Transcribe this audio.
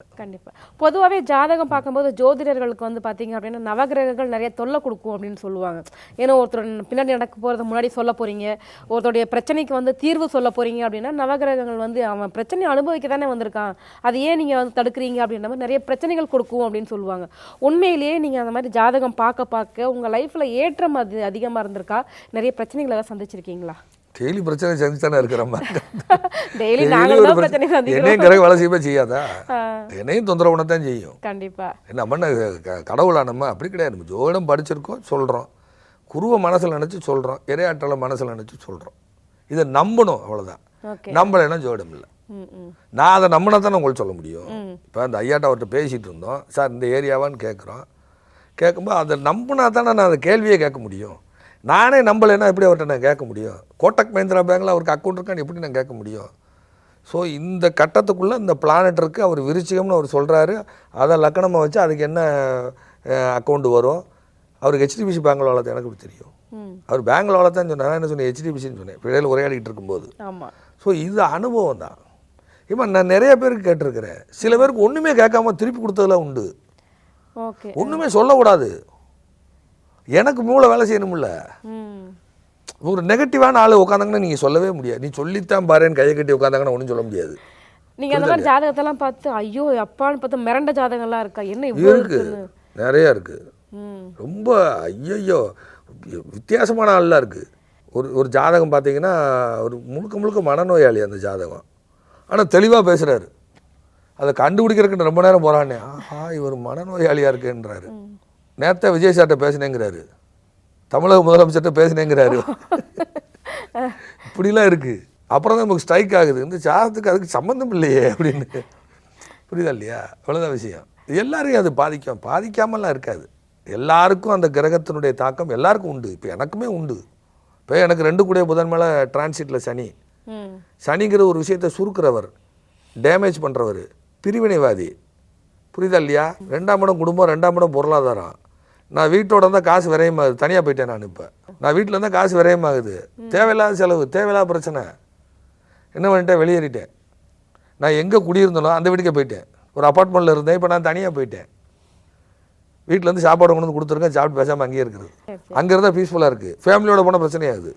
கண்டிப்பா. பொதுவாவே ஜாதகம் பார்க்கும்போது ஜோதிடர்களுக்கு வந்து பார்த்தீங்க அப்படின்னா, நவகிரகங்கள் நெறைய தொல்ல குடுக்கும் அப்படின்னு சொல்லுவாங்க. ஏன்னா ஒருத்தர் பின்னாடி நடக்க போறத முன்னாடி சொல்ல போறீங்க. ஒருத்தருடைய பிரச்சனைக்கு வந்து தீர்வு சொல்ல போறீங்க அப்படின்னா, நவகிரகங்கள் வந்து அவன் பிரச்சனைய அனுபவிக்க தானே வந்திருக்கான். அது ஏன் நீங்க வந்து தடுக்குறீங்க அப்படின்ற மாரி நெறைய பிரச்சனைகள் கொடுக்கும் அப்படின்னு சொல்லுவாங்க. உண்மையிலேயே நீங்க அந்த மாரி ஜாதகம் பார்க்க பார்க்க உங்க லைஃப்ல ஏற்றம் அது அதிகமா இருந்திருக்கா? நெறைய பிரச்சனைகள எல்லாம் சந்திச்சிருக்கீங்களா? டெய்லி பிரச்சனை செஞ்சு தானே இருக்கிறோம். டெய்லி நாங்களும் தான் பிரச்சனை சந்திக்கிறோம். என்னையும் கிரக வேலை செய்யவே செய்யாதா? என்னையும் தொந்தரவு பண்ண தான் செய்யும். கண்டிப்பா. நம்ம கடவுளா நம்ம அப்படி கிடையாது. நம்ம ஜோதிடம் படிச்சிருக்கோம், சொல்கிறோம். குருவை மனசில் நினச்சி சொல்கிறோம், இறையாற்றலை மனசில் நினச்சி சொல்கிறோம். இதை நம்பணும், அவ்வளோதான். நம்பலைன்னா ஜோதிடம் இல்லை. நான் அதை நம்பினா தானே உங்களுக்கு சொல்ல முடியும். இப்போ அந்த ஐயாட்ட அவர்கிட்ட பேசிகிட்டு இருந்தோம், சார் இந்த ஏரியாவான்னு கேட்குறோம். கேட்கும்போது அதை நம்பினா தானே நான் அந்த கேள்வியே கேட்க முடியும். நானே நம்பலைன்னா எப்படி அவர்கிட்ட நான் கேட்க முடியும்? கோட்டக் மஹிந்திரா பேங்கில் அவருக்கு அக்கௌண்ட் இருக்கான்னு எப்படி நான் கேட்க முடியும்? ஸோ இந்த கட்டத்துக்குள்ளே இந்த பிளானட் இருக்குது, அவர் விருச்சிகம்னு அவர் சொல்கிறாரு. அதை லக்கணமாக வச்சு அதுக்கு என்ன அக்கௌண்ட் வரும்? அவருக்கு ஹெச்டிபிசி பேங்கில் வளர்த்து எனக்கு எப்படி தெரியும்? அவர் பேங்கில் வளர்த்தான்னு சொன்னார். நான் என்ன சொன்னேன்? ஹெச்டிபிசின்னு சொன்னேன் பிள்ளைகள் உரையாடிக்கிட்டு இருக்கும்போது. ஸோ இது அனுபவம் தான். இப்போ நான் நிறைய பேருக்கு கேட்டிருக்கிறேன். சில பேருக்கு ஒன்றுமே கேட்காம திருப்பி கொடுத்ததெல்லாம் உண்டு. ஒன்றுமே சொல்லக்கூடாது. எனக்கு மூளை வேலை செய்யணும்ல. ஒரு நெகட்டிவான ஆள் உட்காந்தாங்கன்னா நீங்கள் சொல்லவே முடியாது. நீ சொல்லித்தான் பாருன்னு கையை கட்டி உட்காந்தாங்கன்னா ஒன்றும் சொல்ல முடியாது. நீங்க அந்த மாதிரி ஜாதகத்தெல்லாம் பார்த்து ஐயோ அப்பான்னு பார்த்து மிரண்ட ஜாதகம்லாம் இருக்கா? என்ன இவ்வளோ இருக்கு? நிறையா இருக்குது. ரொம்ப ஐயோ வித்தியாசமான ஆள்லாம் இருக்குது. ஒரு ஜாதகம் பார்த்தீங்கன்னா ஒரு முழுக்க மனநோயாளி அந்த ஜாதகம். ஆனால் தெளிவாக பேசுகிறாரு. அதை கண்டுபிடிக்கிறதுக்கு ரொம்ப நேரம் போகிறானே. ஆஹா இவர் மனநோயாளியாக இருக்குன்றாரு. நேரத்தை விஜய் சார்கிட்ட பேசினேங்கிறாரு, தமிழக முதலமைச்சர்கிட்ட பேசினேங்கிறாரு. இப்படிலாம் இருக்குது. அப்புறம் தான் நமக்கு ஸ்ட்ரைக் ஆகுது, இந்த ஜாதகத்துக்கு அதுக்கு சம்மந்தம் இல்லையே அப்படின்னு. புரியுதா இல்லையா? அவ்வளோதான் விஷயம். எல்லாரையும் அது பாதிக்காமலாம் இருக்காது. எல்லாருக்கும் அந்த கிரகத்தினுடைய தாக்கம் எல்லாருக்கும் உண்டு. இப்போ எனக்குமே உண்டு. இப்போ எனக்கு 2 கூட புதன் மேலே டிரான்சிட்டில் சனிங்கிற ஒரு விஷயத்தை சுருக்கிறவர், டேமேஜ் பண்ணுறவர், பிரிவினைவாதி. புரியுதா இல்லையா? 2ஆம் இடம் குடும்பம், 2ஆம் இடம் பொருளாதாரம். நான் வீட்டோட இருந்தால் காசு விரயமாகுது. தனியாக போயிட்டேன் நான். இப்போ நான் வீட்டில் இருந்தால் காசு விரயமாகுது. தேவையில்லாத செலவு, தேவையில்லாத பிரச்சனை. என்ன பண்ணிட்டேன்? வெளியேறிட்டேன். நான் எங்கே குடியிருந்தனோ அந்த வீட்டுக்கே போயிட்டேன். ஒரு அப்பார்ட்மெண்ட்டில் இருந்தேன், இப்போ நான் தனியாக போயிட்டேன். வீட்டிலேருந்து சாப்பாடு கொண்டு வந்து கொடுத்துருக்கேன், சாப்பிட்டு பேசாமல் அங்கேயே இருக்குது. அங்கே இருந்தால் பீஸ்ஃபுல்லாக இருக்குது. ஃபேமிலியோட போனால் பிரச்சனையாகுது.